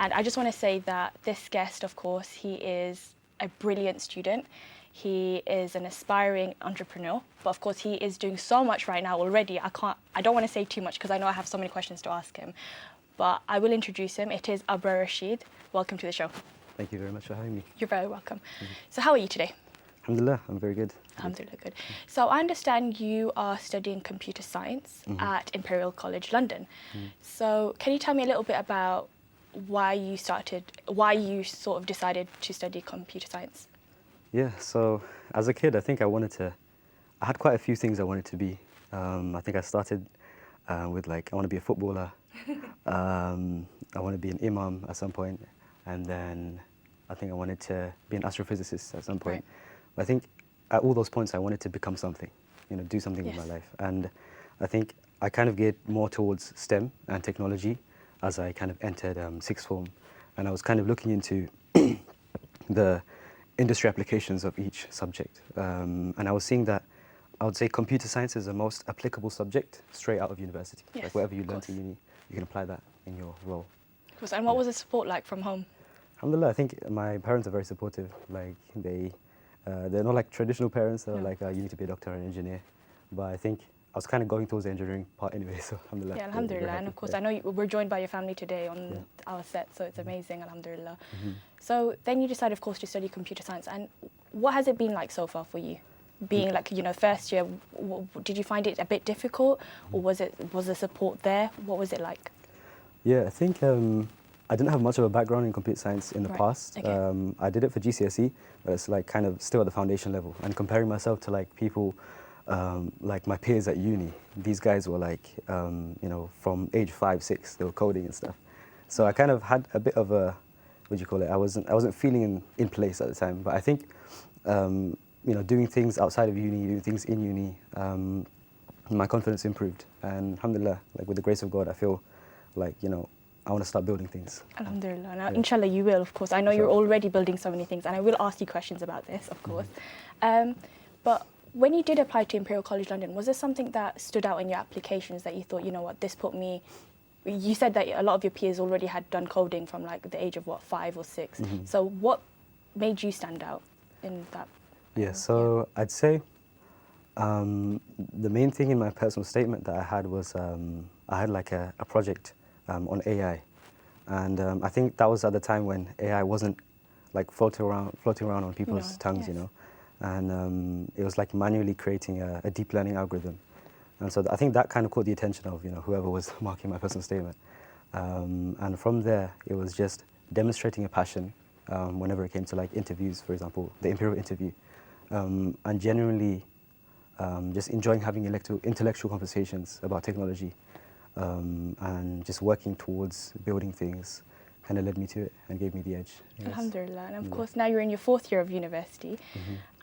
And I just want to say that this guest, of course, he is a brilliant student. He is an aspiring entrepreneur, but of course he is doing so much right now already. I don't want to say too much because I know I have so many questions to ask him, but I will introduce him. It is Abrar Rashid. Welcome to the show. Thank you very much for having me. You're very welcome. So how are you today? Alhamdulillah, I'm very good. Alhamdulillah, good. So I understand you are studying computer science at Imperial College London. So can you tell me a little bit about why you sort of decided to study computer science? Yeah, so as a kid, I think I had quite a few things I wanted to be. I think I started with I want to be a footballer. I want to be an imam at some point. And then I think I wanted to be an astrophysicist at some point. Right. But I think at all those points, I wanted to become something, do something with my life. And I think I kind of geared more towards STEM and technology as I kind of entered sixth form. And I was kind of looking into the industry applications of each subject. And I was seeing that I would say computer science is the most applicable subject straight out of university. Yes, like whatever you learn to uni, you can apply that in your role. And what was the support like from home? Alhamdulillah, I think my parents are very supportive. Like they're not like traditional parents. They're like, you need to be a doctor or an engineer. But I think I was kind of going towards the engineering part anyway, so alhamdulillah. Yeah, alhamdulillah. And of course, I know we're joined by your family today on our set, so it's amazing, alhamdulillah. So then you decided, of course, to study computer science. And what has it been like so far for you? Being first year, did you find it a bit difficult, or was the support there? What was it like? Yeah, I think I didn't have much of a background in computer science in the past. Okay. I did it for GCSE, but it's like kind of still at the foundation level. And comparing myself to like people like my peers at uni, these guys were like, from age 5, 6, they were coding and stuff. So I kind of had a bit of a, I wasn't feeling in place at the time. But I think, doing things outside of uni, doing things in uni, my confidence improved. And alhamdulillah, like with the grace of God, I feel like, I want to start building things. Alhamdulillah. Now, inshallah, you will, of course. I know you're already building so many things, and I will ask you questions about this, of course. But when you did apply to Imperial College London, was there something that stood out in your applications that you thought, this put me... You said that a lot of your peers already had done coding from like the age of, 5 or 6. So what made you stand out in that? Yeah, so I'd say the main thing in my personal statement that I had was I had like a project on AI. And I think that was at the time when AI wasn't like floating around on people's tongues, And it was like manually creating a deep learning algorithm. And so I think that kind of caught the attention of whoever was marking my personal statement. And from there, it was just demonstrating a passion whenever it came to like interviews, for example, the Imperial interview, and genuinely just enjoying having intellectual conversations about technology, and just working towards building things kind of led me to it and gave me the edge. Alhamdulillah. And of course, now you're in your 4th year of university,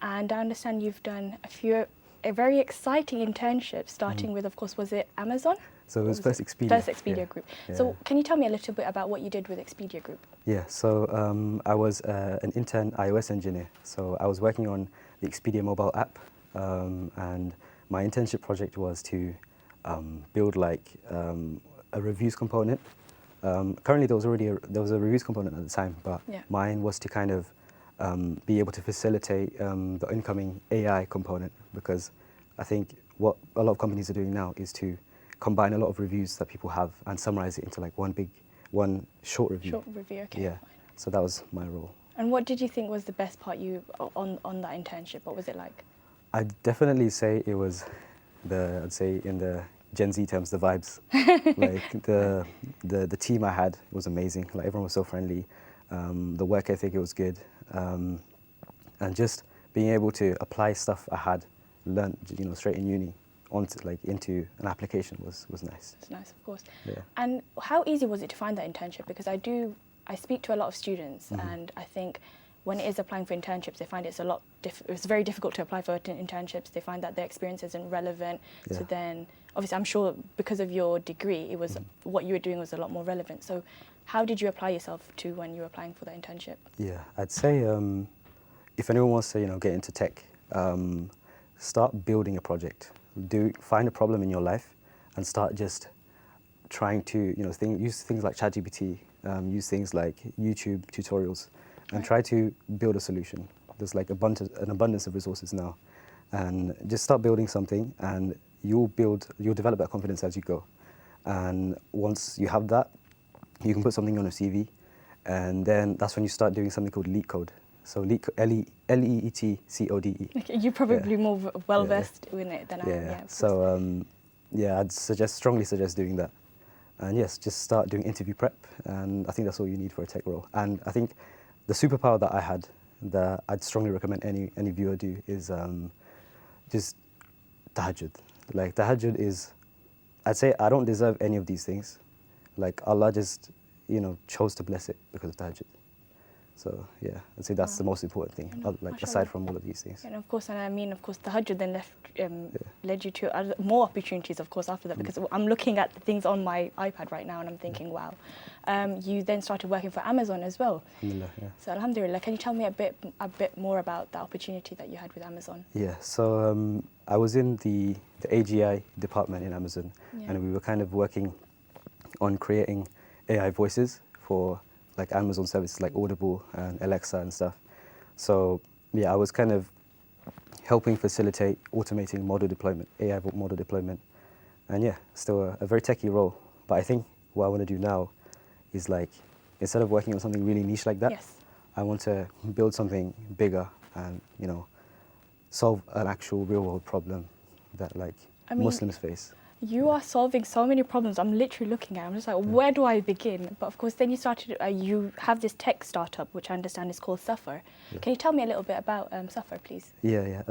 and I understand you've done a very exciting internship, starting with, of course, was it Amazon? So it was first Expedia. First Expedia Group. Yeah. So can you tell me a little bit about what you did with Expedia Group? Yeah, so I was an intern iOS engineer. So I was working on the Expedia mobile app, and my internship project was to build like a reviews component. Currently there was a reviews component at the time, but mine was to kind of be able to facilitate the incoming AI component, because I think what a lot of companies are doing now is to combine a lot of reviews that people have and summarize it into like one short review. Short review, okay. Yeah, so that was my role. And what did you think was the best part on that internship? What was it like? I'd definitely say it was I'd say in the Gen Z terms, the vibes. Like the team I had was amazing. Like everyone was so friendly. The work ethic, it was good. And just being able to apply stuff I had learned, straight in uni into an application was nice. It's nice, of course. Yeah. And how easy was it to find that internship? Because I speak to a lot of students, and I think when it is applying for internships, they find it's very difficult to apply for internships. They find that their experience isn't relevant. Yeah. So then, obviously, I'm sure because of your degree, it was what you were doing was a lot more relevant. So how did you apply yourself to when you were applying for the internship? Yeah, I'd say if anyone wants to, get into tech, start building a project. Find a problem in your life and start just trying to, use things like ChatGPT use things like YouTube tutorials, and try to build a solution. There's like an abundance of resources now, and just start building something, and you'll develop that confidence as you go. And once you have that, you can put something on a CV, and then that's when you start doing something called LEET code. So LEET code. Okay, you're probably more well versed in it than I am. Yeah. So I'd strongly suggest doing that. And yes, just start doing interview prep, and I think that's all you need for a tech role. And I think the superpower that I had, that I'd strongly recommend any viewer do, is just tahajjud. Like tahajjud is, I'd say I don't deserve any of these things. Like Allah just, chose to bless it because of tahajjud. So yeah, I'd say that's the most important thing, aside from all of these things. And of course, tahajjud then led you to more opportunities, of course, after that, because I'm looking at the things on my iPad right now and I'm thinking, wow. You then started working for Amazon as well. Alhamdulillah, yeah. So alhamdulillah, can you tell me a bit more about the opportunity that you had with Amazon? Yeah, so I was in the AGI department in Amazon, and we were kind of working on creating AI voices for like Amazon services like Audible and Alexa and stuff. So yeah, I was kind of helping facilitate automating model deployment, AI model deployment. And yeah, still a very techie role. But I think what I want to do now is, like, instead of working on something really niche like that, I want to build something bigger and, solve an actual real world problem that Muslims face. You are solving so many problems. I'm literally looking at it. I'm just like, where do I begin? But of course, then you have this tech startup, which I understand is called Suffer. Yeah. Can you tell me a little bit about Suffer, please? Yeah.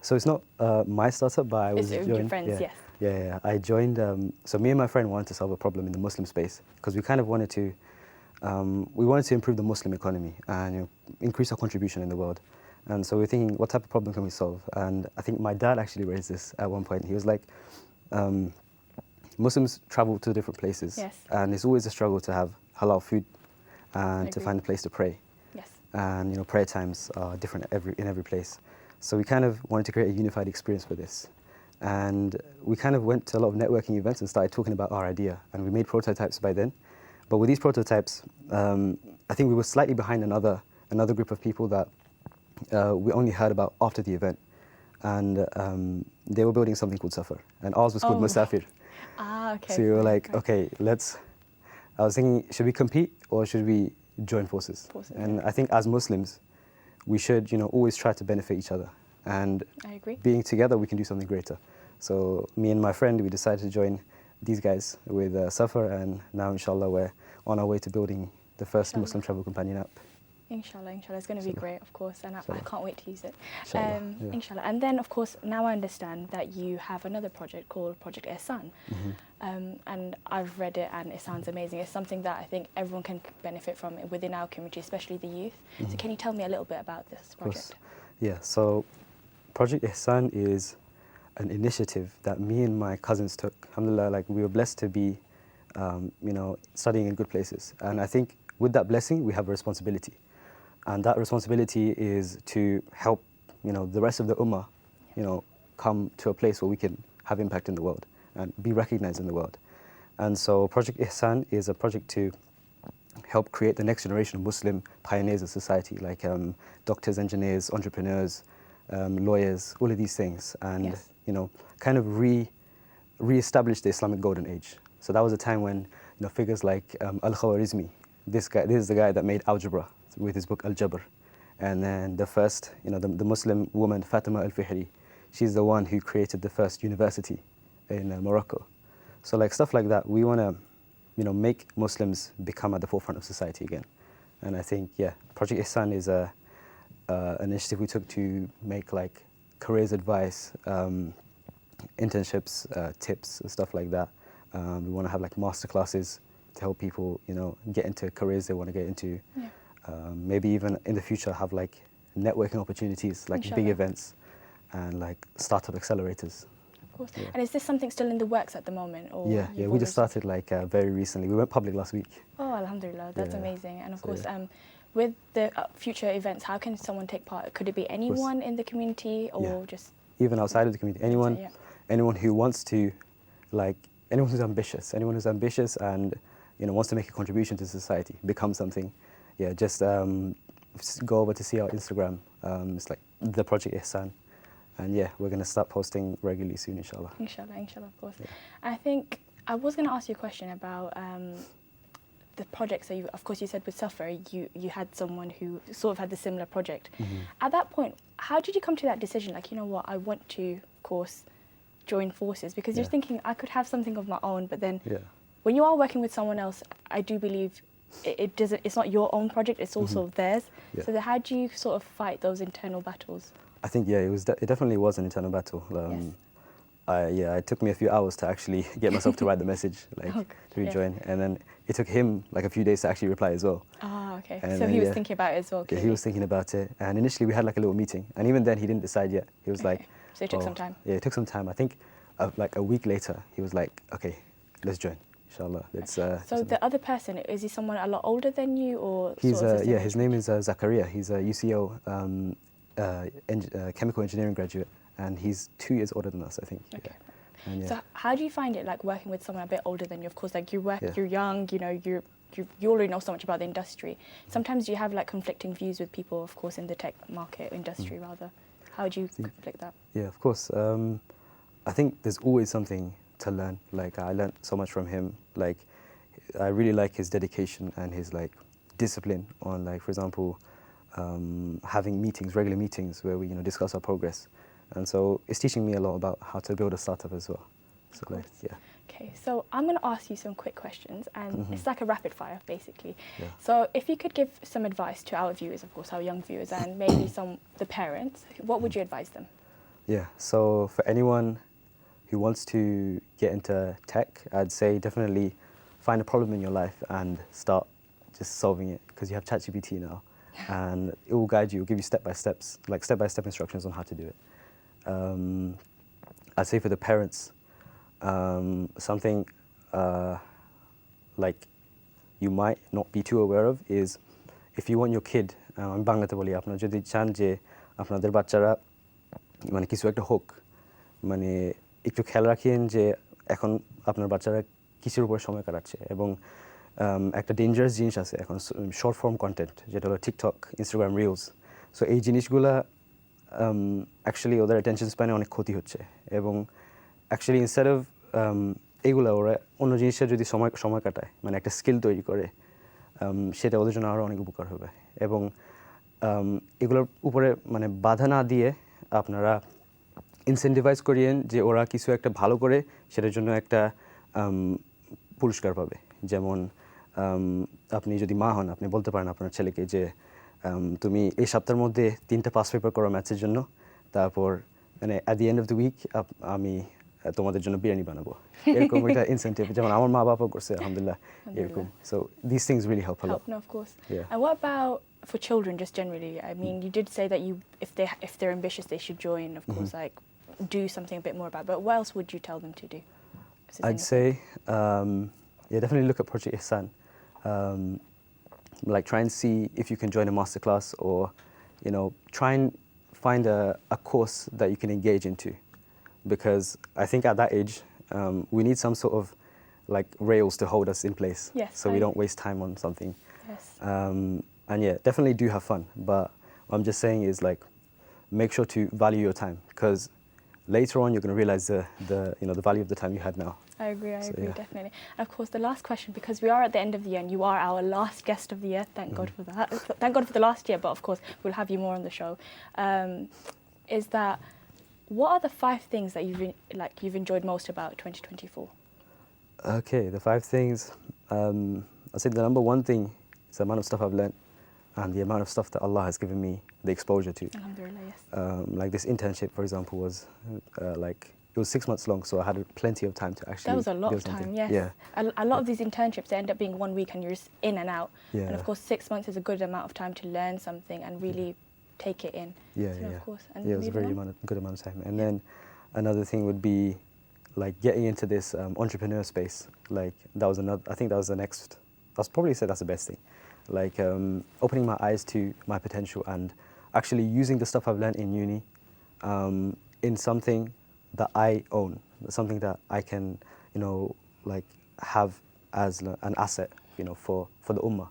So it's not my startup, but I was joined. Your friends, yes. Yeah. I joined. So me and my friend wanted to solve a problem in the Muslim space, because we kind of wanted to improve the Muslim economy and increase our contribution in the world. And so we're thinking, what type of problem can we solve? And I think my dad actually raised this at one point. He was like, Muslims travel to different places, and it's always a struggle to have halal food and to find a place to pray. Yes. And prayer times are different in every place. So we kind of wanted to create a unified experience for this. And we kind of went to a lot of networking events and started talking about our idea, and we made prototypes by then. But with these prototypes, I think we were slightly behind another group of people that we only heard about after the event. And they were building something called Safar, and ours was called Musafir. Okay. So we were like, okay, I was thinking, should we compete or should we join forces? And I think as Muslims, we should, always try to benefit each other. And I agree. Being together, we can do something greater. So me and my friend, we decided to join these guys with Safar, and now, inshallah, we're on our way to building the first Muslim travel companion app. Inshallah, it's going to be great, of course, and I can't wait to use it. Inshallah. And then, of course, now I understand that you have another project called Project Ihsan. And I've read it, and it sounds amazing. It's something that I think everyone can benefit from within our community, especially the youth. So can you tell me a little bit about this project? Yeah, so Project Ihsan is an initiative that me and my cousins took. Alhamdulillah, we were blessed to be, studying in good places. And I think with that blessing, we have a responsibility. And that responsibility is to help, the rest of the ummah, come to a place where we can have impact in the world and be recognized in the world. And so Project Ihsan is a project to help create the next generation of Muslim pioneers of society, like doctors, engineers, entrepreneurs, lawyers, all of these things, and kind of re-establish the Islamic golden age. So that was a time when figures like Al-Khwarizmi, this is the guy that made algebra with his book Al-Jabr. And then the first, the Muslim woman, Fatima Al-Fihri, she's the one who created the first university in Morocco. So stuff like that, we want to, make Muslims become at the forefront of society again. And I think, Project Ihsan is an initiative we took to make careers advice, internships, tips, and stuff like that. We want to have master classes to help people, get into careers they want to get into. Maybe even in the future have networking opportunities, big events and startup accelerators. Of course. Yeah. And is this something still in the works at the moment? Or yeah, we just started very recently. We went public last week. Oh, alhamdulillah, that's amazing. And of course, with the future events, how can someone take part? Could it be anyone in the community or just... Even outside of the community, anyone who wants to, anyone who's ambitious and, wants to make a contribution to society, become something, yeah, just go over to see our Instagram. It's like the Project Ihsan. And yeah, we're going to start posting regularly soon, inshallah. Inshallah, of course. Yeah. I think I was going to ask you a question about the projects that of course you said with Safar, you had someone who sort of had the similar project. Mm-hmm. At that point, how did you come to that decision? Like, you know what, I want to, of course, join forces, because you're thinking I could have something of my own, but then when you are working with someone else, I do believe it's not your own project, it's also theirs. Yeah. So how do you sort of fight those internal battles? I think, yeah, it definitely was an internal battle. It took me a few hours to actually get myself to write the message, to rejoin. And then it took him like a few days to actually reply as well. Ah, okay. And so he was thinking about it as well, clearly. Yeah, he was thinking about it. And initially we had like a little meeting. And even then he didn't decide yet. He was like... So it took some time? Yeah, it took some time. I think like a week later, he was like, okay, let's join, inshallah. So the other person, is he someone a lot older than you, or...? He's, his name is Zakaria. He's a UCO chemical engineering graduate. And he's 2 years older than us, I think. Okay. Yeah. And, so how do you find it, like working with someone a bit older than you? Of course, like you're young, you already know so much about the industry. Sometimes you have like conflicting views with people, of course, in the tech market industry rather. How do you conflict that? Yeah, of course. I think there's always something to learn. Like I learned so much from him. Like I really like his dedication and his like discipline on, like, for example, having regular meetings where we discuss our progress. And so it's teaching me a lot about how to build a startup as well. So Okay, so I'm going to ask you some quick questions, and it's like a rapid fire, basically. Yeah. So if you could give some advice to our viewers, of course, our young viewers, and maybe the parents, what would you advise them? Yeah, so for anyone who wants to get into tech, I'd say definitely find a problem in your life and start just solving it, because you have ChatGPT now, and it will guide you, it will give you step-by-step instructions on how to do it. I'd say for the parents, something like you might not be too aware of is, if you want your kid, আমি বাংলাতে বলি, আপনারা যদি চান যে আপনাদের বাচ্চারা মানে কিছু একটা হোক, মানে একটু খেয়াল রাখেন যে এখন আপনার বাচ্চারা কিসের উপর সময় কাটাচ্ছে। এবং একটা ডেঞ্জারাস জিনিস আছে এখন, শর্ট ফর্ম কন্টেন্ট, যেটা হলো টিকটক, ইনস্টাগ্রাম রিলস। সো এই জিনিসগুলা অ্যাকচুয়ালি ওদের অ্যাটেনশন স্প্যানে অনেক ক্ষতি হচ্ছে। এবং অ্যাকচুয়ালি ইনস্টেড অফ এইগুলা ওরা অন্য জিনিসটা যদি সময় কাটায়, মানে একটা স্কিল তৈরি করে, সেটা ওদের জন্য আরও অনেক উপকার হবে। এবং এগুলোর উপরে মানে বাধা না দিয়ে আপনারা ইনসেন্টিভাইজ করিয়েন যে ওরা কিছু একটা ভালো করে সেটার জন্য একটা পুরস্কার পাবে। যেমন আপনি যদি মা হন, আপনি বলতে পারেন আপনার ছেলেকে যে তুমি এই সপ্তাহের মধ্যে 3টা পাস পেপার করো ম্যাথসের জন্য, তারপর মানে at the end of the week আমি তোমাদের জন্য বিরিয়ানি বানাবো। এরকম একটা ইনসেন্টিভ, যেমন আমার মা বাবা করছে আলহামদুলিল্লাহ এরকম। So this things really help a lot. No, of course. Yeah. And what about for children just generally? I mean, you did say that if they're ambitious, they should join, of course, like do something a bit more about it. But what else would you tell them to do? I'd say, definitely look at Project Ihsan. Like try and see if you can join a masterclass, or try and find a course that you can engage into, because I think at that age we need some sort of like rails to hold us in place, so we don't waste time on something. Yes. And definitely do have fun, but what I'm just saying is like make sure to value your time, because later on you're going to realize the value of the time you had now. I agree, definitely. And of course, the last question, because we are at the end of the year and you are our last guest of the year, thank God for that. Thank God for the last year, but of course we'll have you more on the show. Is that, what are the 5 things that you've enjoyed most about 2024? Okay, the 5 things. I'd say the number 1 thing is the amount of stuff I've learned and the amount of stuff that Allah has given me the exposure to. Alhamdulillah, yes. Like this internship, for example, was it was 6 months long, so I had plenty of time to actually. That was a lot of time, yes. Yeah. A lot of these internships, they end up being 1 week and you're just in and out. Yeah. And of course, 6 months is a good amount of time to learn something and really take it in. Yeah. Of course. And it was a very good amount of time. And then another thing would be like getting into this entrepreneur space. Like that was another. I think that was the next. I'll probably say that's the best thing. Like opening my eyes to my potential and actually using the stuff I've learned in uni in something that I own, something that I can, like have as an asset, for the ummah.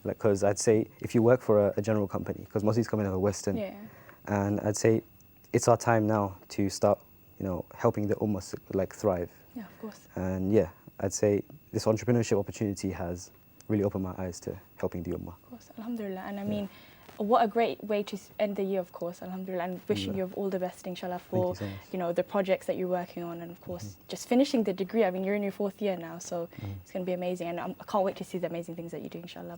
Because I'd say if you work for a general company, because most of these companies are Western, Yeah. and I'd say it's our time now to start, helping the ummah thrive. Yeah, of course. And yeah, I'd say this entrepreneurship opportunity has really opened my eyes to helping the ummah. Of course, alhamdulillah. And I mean, what a great way to end the year, of course, alhamdulillah, and wishing you all the best, inshallah, for, so much. The projects that you're working on, and of course, just finishing the degree. I mean, you're in your 4th year now, so it's going to be amazing, and I can't wait to see the amazing things that you do, inshallah.